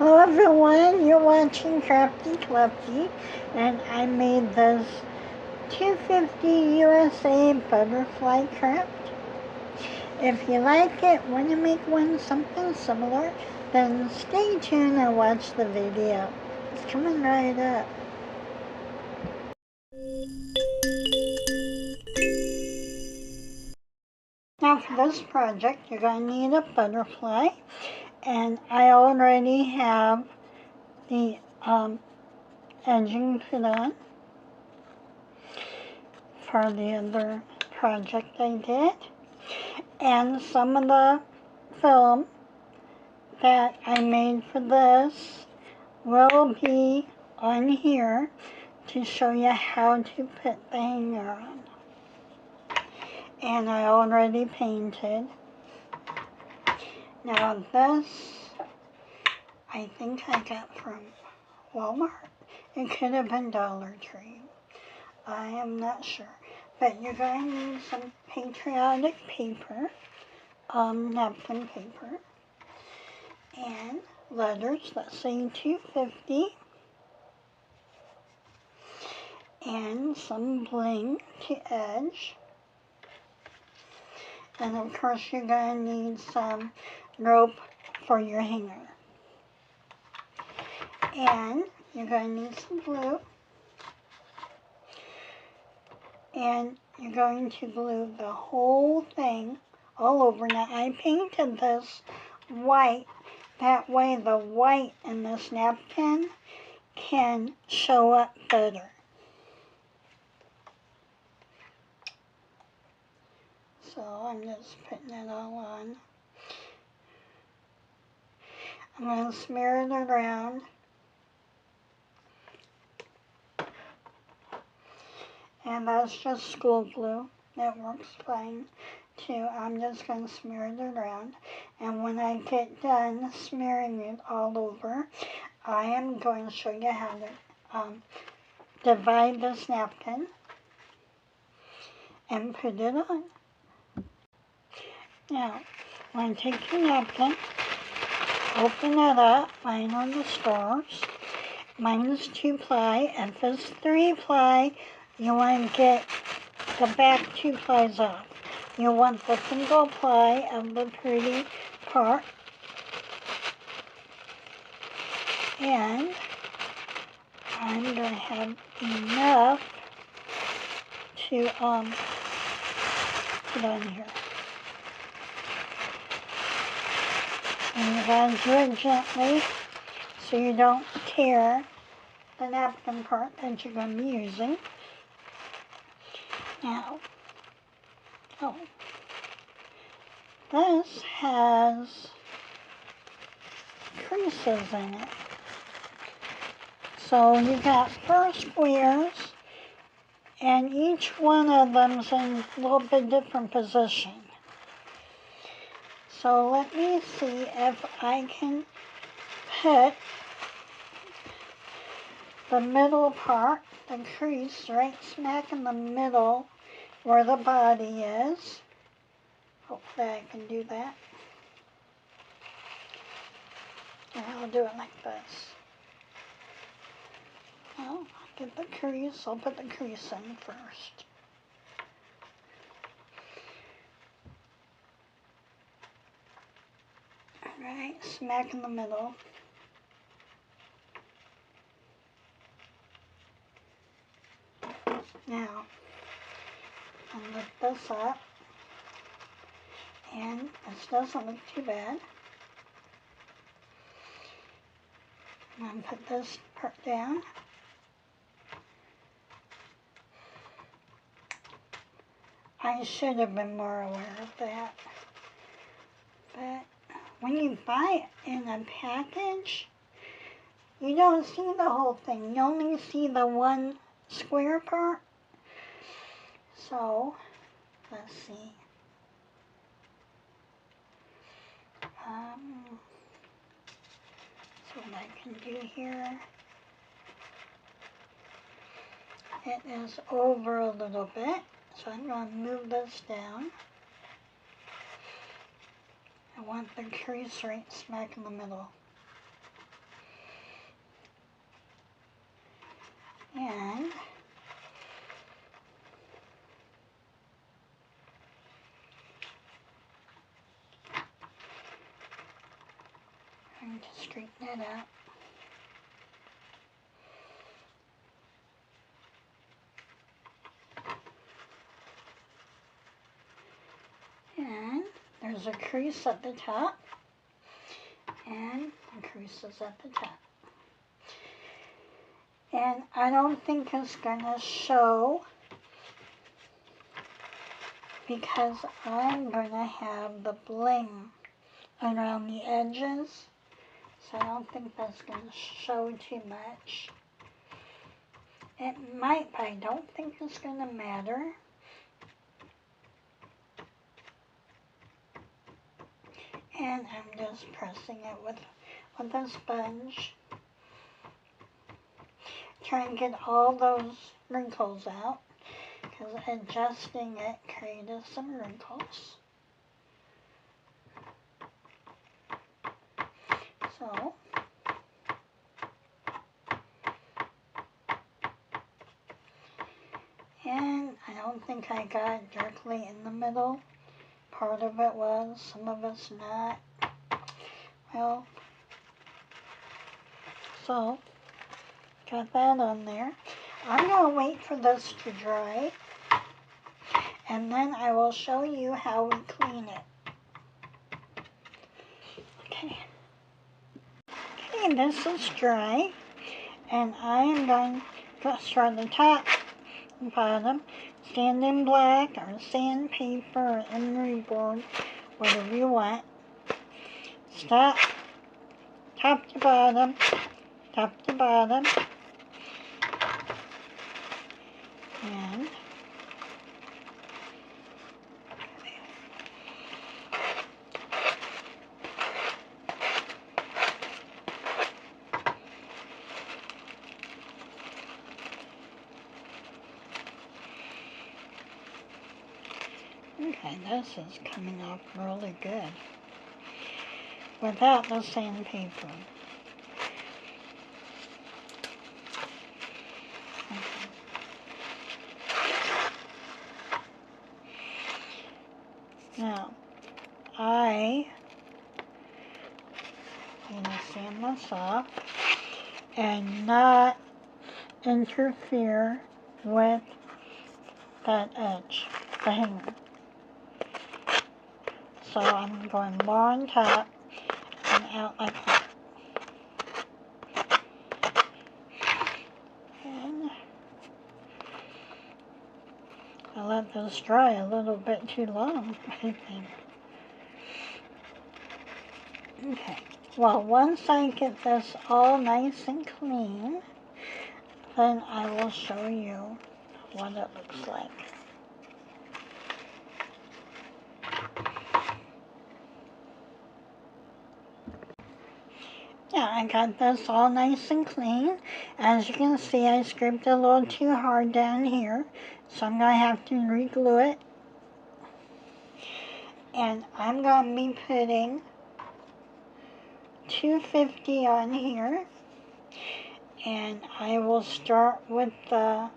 Hello everyone, you're watching Crafty Clefty, and I made this 250 USA butterfly craft. If you like it, want to make one something similar, then stay tuned and watch the video. It's coming right up. Now for this project, you're going to need a butterfly, and I already have the edging put on for the other project I did, and some of the film that I made for this will be on here to show you how to put the hanger on. And I already painted. Now this, I think I got from Walmart. It could have been Dollar Tree. I am not sure. But you're going to need some patriotic paper, napkin paper, and letters that say 250, and some bling to edge. And of course you're going to need some rope for your hanger. And you're going to need some glue. And you're going to glue the whole thing all over. Now I painted this white. That way the white in this napkin can show up better. So I'm just putting it all on. I'm going to smear it around. And that's just school glue. That works fine too. I'm just going to smear it around. And when I get done smearing it all over, I am going to show you how to divide this napkin and put it on. Now, when you take your napkin, open it up, mine on the stores. Mine is 2-ply. If it's 3-ply, you want to get the back 2 plies off. You want the single ply of the pretty part. And I'm going to have enough to put on here. And you gotta do it gently so you don't tear the napkin part that you're going to be using. Now, this has creases in it. So you got 4 squares, and each one of them's in a little bit different position. So let me see if I can put the middle part, the crease, right smack in the middle where the body is. Hopefully I can do that. And I'll do it like this. Well, I'll get the crease. I'll put the crease in first. Alright, smack in the middle. Now, I'll lift this up, and this doesn't look too bad. I'm going to put this part down. I should have been more aware of that. But when you buy it in a package, you don't see the whole thing. You only see the one square part. So, let's see. So what I can do here, it is over a little bit. So I'm going to move this down. I want the crease right smack in the middle. And I'm going to straighten it out. And there's a crease at the top, and the creases at the top. And I don't think it's gonna show because I'm gonna have the bling around the edges, so I don't think that's gonna show too much. It might, but I don't think it's gonna matter. And I'm just pressing it with a sponge. Try and get all those wrinkles out, because adjusting it created some wrinkles. So, and I don't think I got it directly in the middle. Part of it was, some of it's not. Well, so, got that on there. I'm going to wait for this to dry, and then I will show you how we clean it. Okay. Okay, this is dry, and I am going to start the top and bottom, sand in black or sandpaper or emery board, whatever you want. Stop, top to bottom, top to bottom, and okay, this is coming off really good without the sandpaper. Now, I'm going to sand this off and not interfere with that edge, the hanger. So I'm going more on top and out like that. And I let this dry a little bit too long, I think. Okay, well, once I get this all nice and clean, then I will show you what it looks like. Yeah, I got this all nice and clean. As you can see, I scraped it a little too hard down here, so I'm going to have to re-glue it. And I'm going to be putting 250 on here. And I will start with the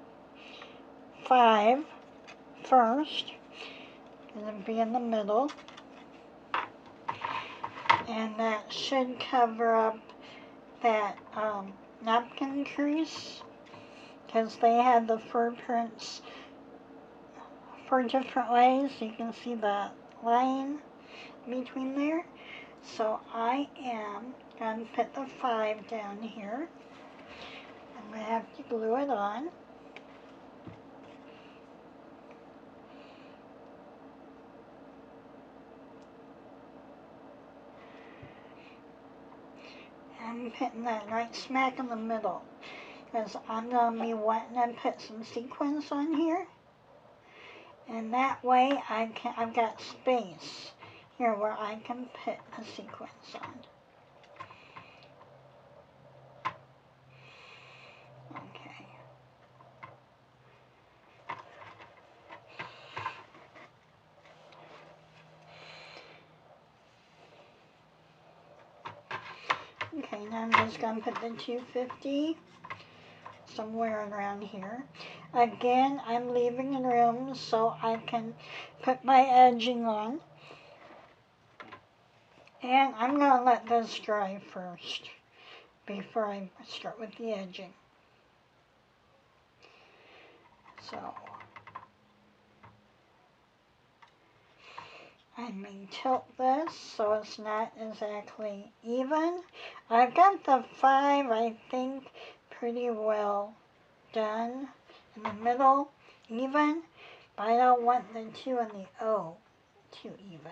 5 first. It'll be in the middle. And that should cover up that napkin crease, because they had the fur prints for different ways. You can see the line between there. So I am going to put the 5 down here. I'm going to have to glue it on. I'm putting that right smack in the middle, because I'm going to be wanting to put some sequins on here. And that way I've got space here where I can put a sequins on. Okay. Okay, now I'm just going to put the 250 somewhere around here. Again, I'm leaving room so I can put my edging on. And I'm going to let this dry first before I start with the edging. So I may tilt this so it's not exactly even. I've got the 5, I think, pretty well done in the middle, even, but I don't want the 2 and the O too even.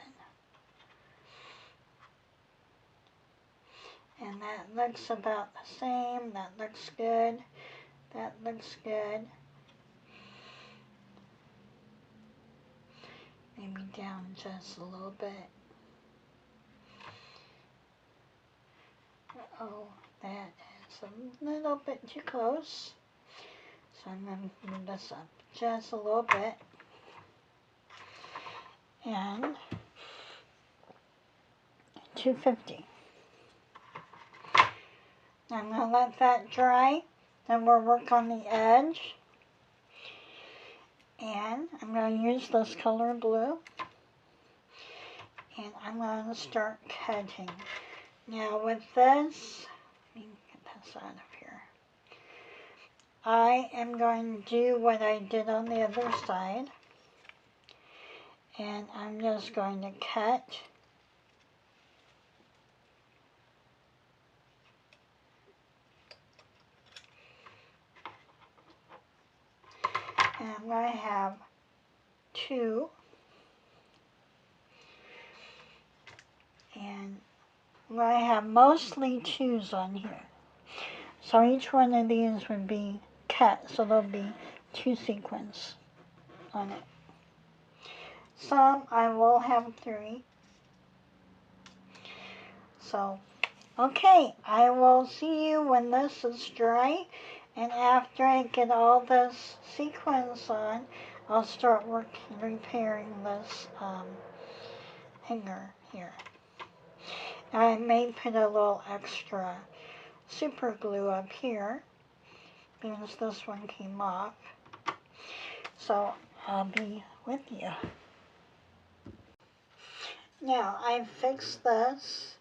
And that looks about the same. That looks good. That looks good. Maybe down just a little bit. Oh, that is a little bit too close. So I'm going to move this up just a little bit. And 250. I'm going to let that dry. Then we'll work on the edge. And I'm going to use this color blue. And I'm going to start cutting. Now with this, let me get this out of here. I am going to do what I did on the other side. And I'm just going to cut. And I'm going to have 2. And I'm going to have mostly 2s on here. So each one of these would be cut, so there'll be 2 sequins on it. Some I will have 3. So, okay, I will see you when this is dry. And after I get all this sequins on, I'll start working, repairing this hanger here. I may put a little extra super glue up here because this one came off. So I'll be with you. Now I fixed this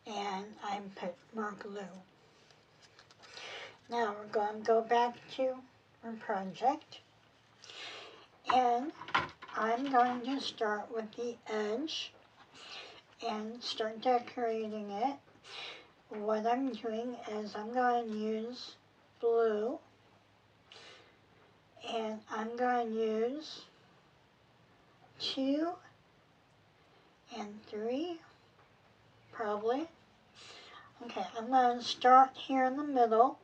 and I put more glue. Now we're going to go back to our project, and I'm going to start with the edge and start decorating it. What I'm doing is I'm going to use blue, and I'm going to use 2 and 3 probably. Okay, I'm going to start here in the middle.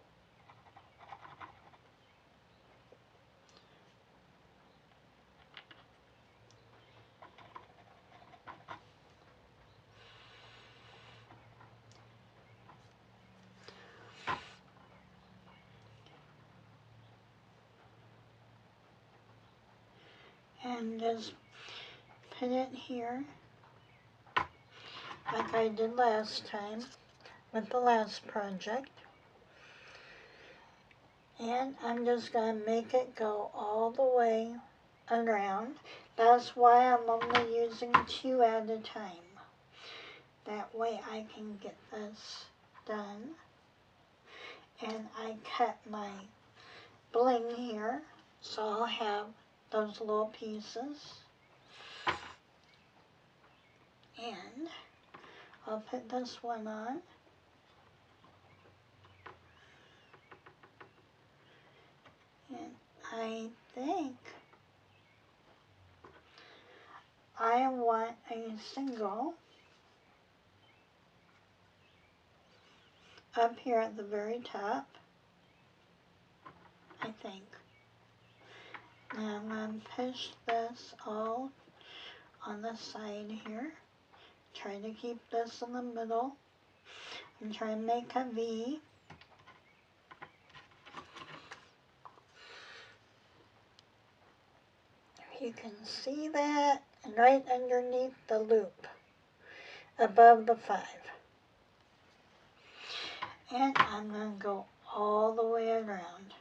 And just put it here like I did last time with the last project. And I'm just going to make it go all the way around. That's why I'm only using 2 at a time. That way I can get this done. And I cut my bling here, so I'll have those little pieces. And I'll put this one on. And I think I want a single up here at the very top, I think. Now I'm going to push this all on the side here. Try to keep this in the middle and try and make a V. You can see that right underneath the loop, above the 5. And I'm going to go all the way around.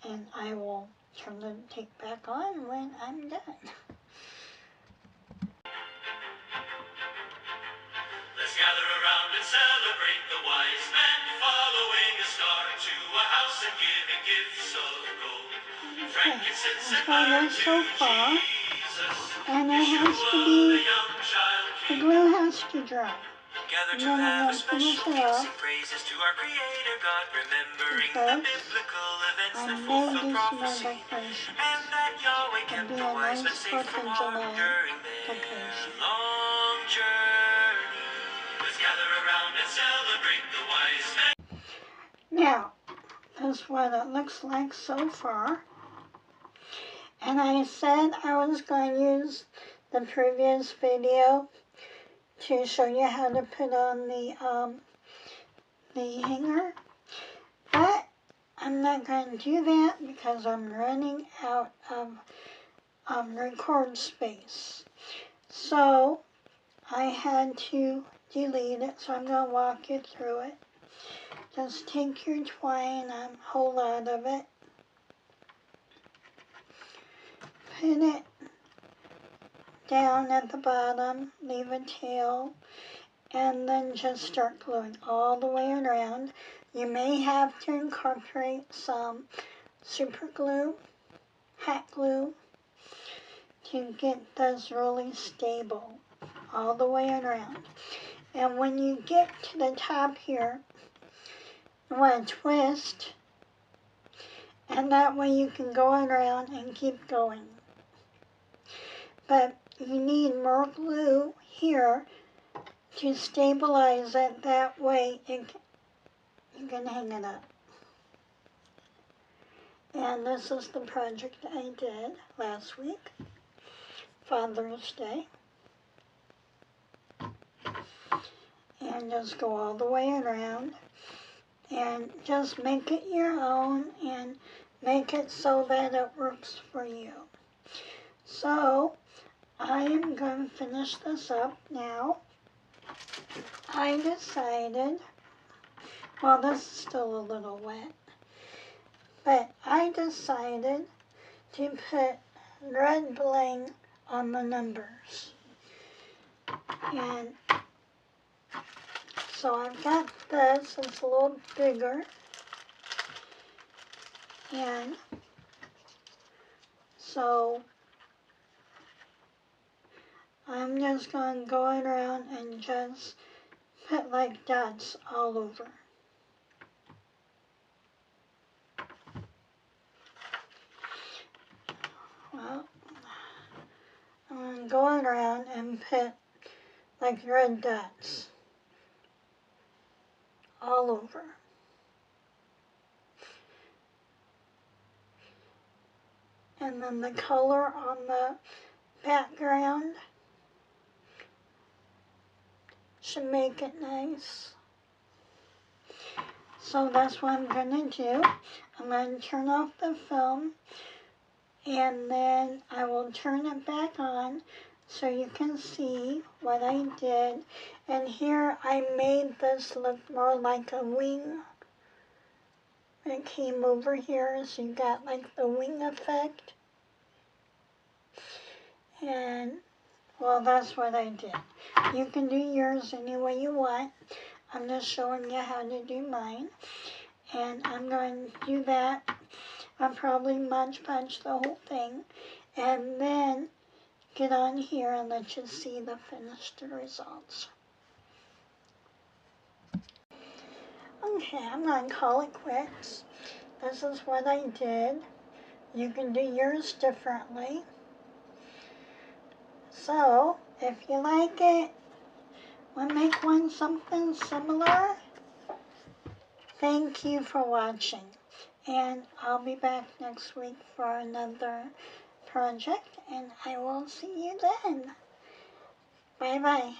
And I will turn the tape back on when I'm done. Let's gather around and celebrate the wise men following a star to a house and giving gifts of gold. Frankincense and myrrh to Jesus. And it has to be, the glue has to dry. Gather to And then I'm have a going to special finish it meal, off sing praises to our Creator God, remembering the because biblical events I that may fulfill do some more prophecy, decorations. and that Yahweh It'll kept be the a wise men nice safe 4th from of harm July during their decoration. long journey. Let's gather around and celebrate the wise men. Now, that's what it looks like so far. And I said I was going to use the previous video to show you how to put on the hanger. But I'm not going to do that because I'm running out of record space. So I had to delete it, so I'm going to walk you through it. Just take your twine, a whole lot of it, put it down at the bottom, leave a tail, and then just start gluing all the way around. You may have to incorporate some super glue, hot glue, to get this really stable all the way around. And when you get to the top here, you want to twist, and that way you can go around and keep going. But you need more glue here to stabilize it, that way you can hang it up. And this is the project I did last week, Father's Day. And just go all the way around and just make it your own and make it so that it works for you. So I am going to finish this up now. I decided, well, this is still a little wet, but I decided to put red bling on the numbers. And so I've got this, it's a little bigger, and so I'm just going to go around and just put like dots all over. Well, I'm going to go around and put like red dots all over. And then the color on the background should make it nice. So that's what I'm going to do. I'm going to turn off the film, and then I will turn it back on so you can see what I did. And here I made this look more like a wing. It came over here, so you got like the wing effect. And, well, that's what I did. You can do yours any way you want. I'm just showing you how to do mine. And I'm going to do that. I'll probably Mod Podge the whole thing. And then get on here and let you see the finished results. Okay, I'm going to call it quits. This is what I did. You can do yours differently. So, if you like it, we'll make one something similar. Thank you for watching. And I'll be back next week for another project, and I will see you then. Bye-bye.